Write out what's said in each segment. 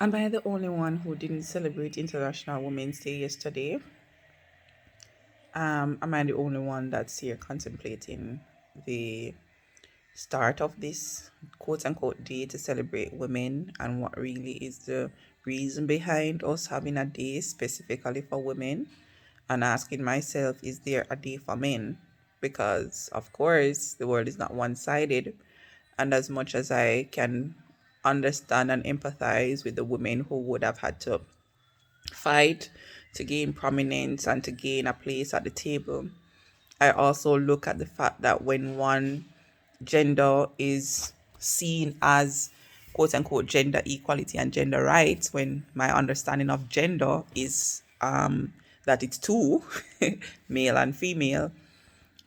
Am I the only one who didn't celebrate International Women's Day yesterday? Am I the only one that's here contemplating the start of this quote unquote day to celebrate women and what really is the reason behind us having a day specifically for women? And asking myself, is there a day for men? Because, of course, the world is not one sided. And as much as I can understand and empathize with the women who would have had to fight to gain prominence and to gain a place at the table, I also look at the fact that when one gender is seen as quote unquote gender equality and gender rights, when my understanding of gender is that it's two, male and female.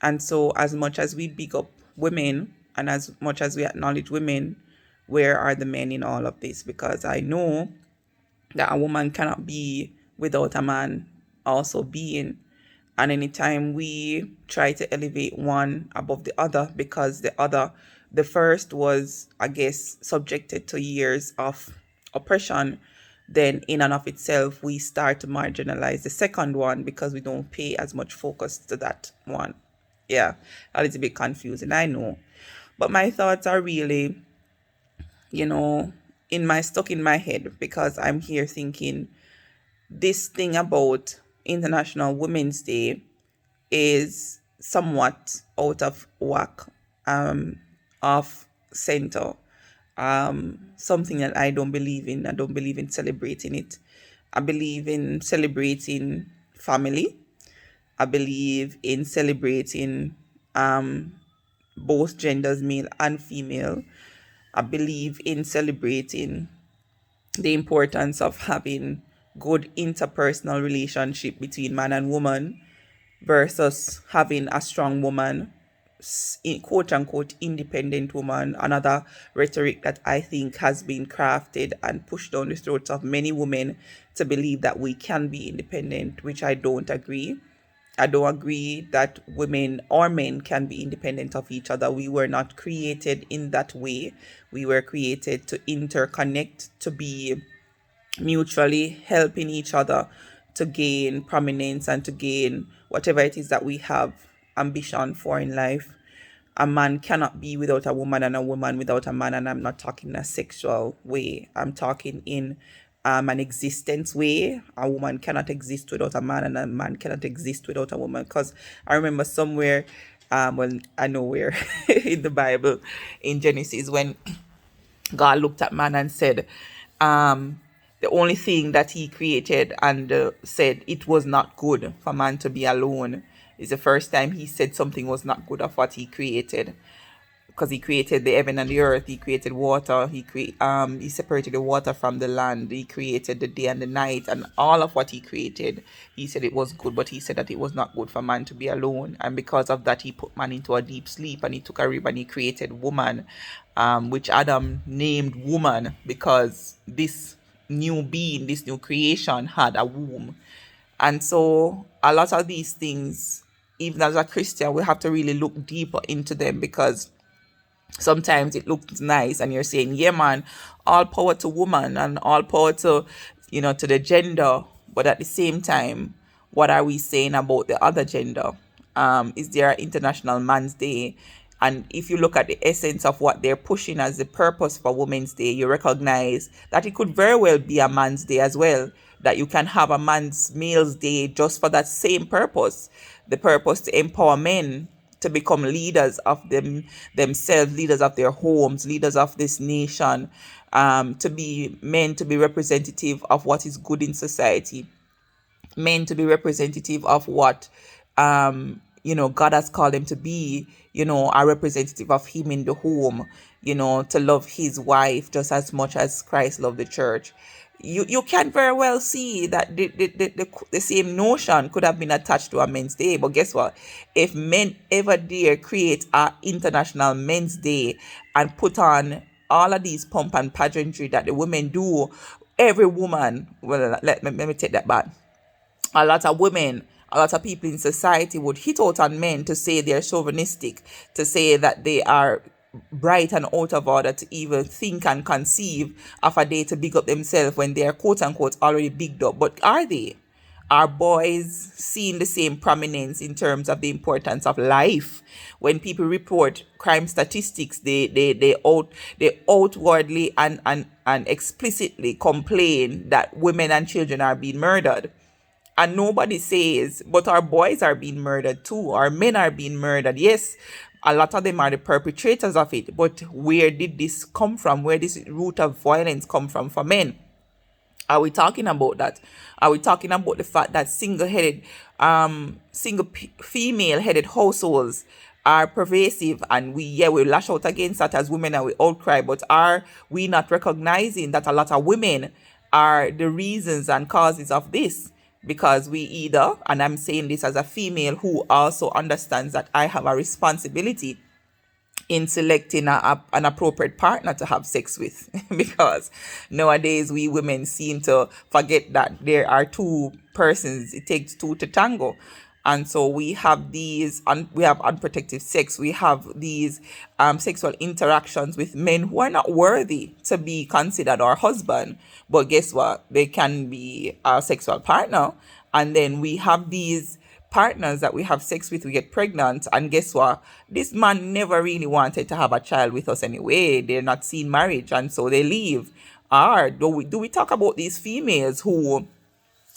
And so, as much as we big up women and as much as we acknowledge women, where are the men in all of this? Because I know that a woman cannot be without a man also being. And anytime we try to elevate one above the other, because the first was, I guess, subjected to years of oppression, then in and of itself, we start to marginalize the second one because we don't pay as much focus to that one. Yeah, a little bit confusing, I know. But my thoughts are really, you know, stuck in my head because I'm here thinking this thing about International Women's Day is somewhat out of whack, off center, something that I don't believe in. I don't believe in celebrating it. I believe in celebrating family. I believe in celebrating both genders, male and female. I believe in celebrating the importance of having good interpersonal relationship between man and woman versus having a strong woman, quote unquote independent woman. Another rhetoric that I think has been crafted and pushed down the throats of many women to believe that we can be independent, which I don't agree. I don't agree that women or men can be independent of each other. We were not created in that way. We were created to interconnect, to be mutually helping each other to gain prominence and to gain whatever it is that we have ambition for in life. A man cannot be without a woman and a woman without a man, and I'm not talking in a sexual way. I'm talking in an existence way. A woman cannot exist without a man, and a man cannot exist without a woman. Because I remember somewhere, well, I know where in the Bible, in Genesis, when God looked at man and said, the only thing that he created and said it was not good for man to be alone is the first time he said something was not good of what he created, because he created the heaven and the earth. He created water. He separated the water from the land. He created the day and the night, and all of what he created, he said it was good. But he said that it was not good for man to be alone, and because of that, he put man into a deep sleep, and he took a rib and he created woman, which Adam named woman because this new being, this new creation, had a womb. And so a lot of these things, even as a Christian, we have to really look deeper into them, because sometimes it looks nice and you're saying, yeah man, all power to woman and all power to, to the gender. But at the same time, what are we saying about the other gender? Is there an International Man's Day? And if you look at the essence of what they're pushing as the purpose for Women's Day, you recognize that it could very well be a man's day as well. That you can have a male's day just for that same purpose, the purpose to empower men to become leaders of themselves, leaders of their homes, leaders of this nation, to be men, to be representative of what is good in society, men to be representative of what God has called them to be, a representative of him in the home, to love his wife just as much as Christ loved the church. You can very well see that the same notion could have been attached to a men's day. But guess what? If men ever dare create a International Men's Day and put on all of these pomp and pageantry that the women do, every woman, well, let me take that back. A lot of women, a lot of people in society would hit out on men to say they're chauvinistic, to say that they are bright and out of order to even think and conceive of a day to big up themselves when they're quote unquote already bigged up. But are they? Are boys seeing the same prominence in terms of the importance of life? When people report crime statistics, they outwardly and explicitly complain that women and children are being murdered. And nobody says, but our boys are being murdered too. Our men are being murdered. Yes, a lot of them are the perpetrators of it. But where did this come from? Where this root of violence come from for men? Are we talking about that? Are we talking about the fact that female-headed households are pervasive, and we lash out against that as women and we outcry? But are we not recognizing that a lot of women are the reasons and causes of this? Because we either, and I'm saying this as a female who also understands that I have a responsibility in selecting an appropriate partner to have sex with, because nowadays we women seem to forget that there are two persons, it takes two to tango. And so we have we have unprotected sex, we have these sexual interactions with men who are not worthy to be considered our husband, but guess what, they can be our sexual partner. And then we have these partners that we have sex with, we get pregnant, and guess what, this man never really wanted to have a child with us anyway, they're not seeing marriage, and so they leave. Or do we talk about these females who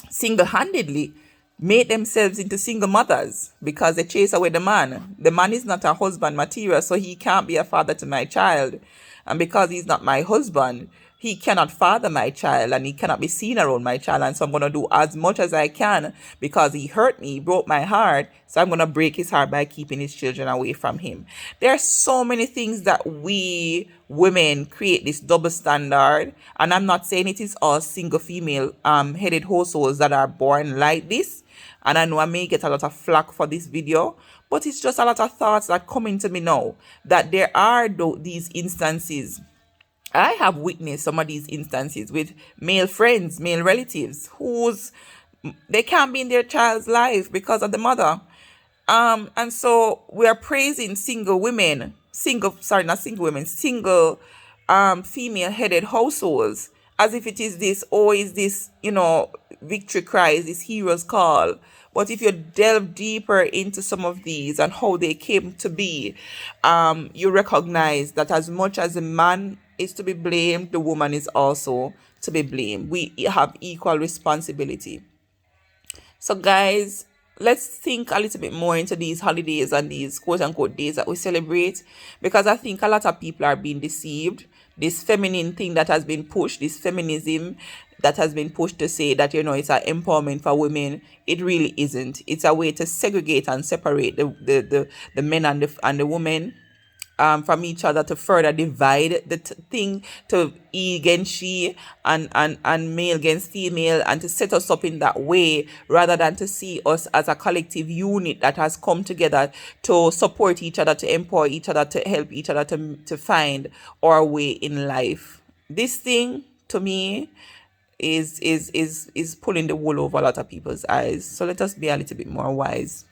single-handedly made themselves into single mothers because they chase away the man? The man is not a husband material, so he can't be a father to my child, and because he's not my husband, he cannot father my child, and he cannot be seen around my child. And so I'm going to do as much as I can because he hurt me, he broke my heart. So I'm going to break his heart by keeping his children away from him. There are so many things that we women create this double standard. And I'm not saying it is all single female headed households that are born like this. And I know I may get a lot of flack for this video, but it's just a lot of thoughts that come into me now that there are these instances. I have witnessed some of these instances with male friends, male relatives, they can't be in their child's life because of the mother. And so we are praising single women, single female-headed households, as if it is this, victory cries, this hero's call. But if you delve deeper into some of these and how they came to be, you recognize that as much as the man is to be blamed, the woman is also to be blamed. We have equal responsibility. So guys, let's think a little bit more into these holidays and these quote unquote days that we celebrate, because I think a lot of people are being deceived. This feminine thing that has been pushed, this feminism that has been pushed to say that, it's an empowerment for women, it really isn't. It's a way to segregate and separate the men and the women from each other, to further divide the thing, to he against she and male against female, and to set us up in that way rather than to see us as a collective unit that has come together to support each other, to empower each other, to help each other to find our way in life. This thing, to me, is pulling the wool over a lot of people's eyes. So let us be a little bit more wise.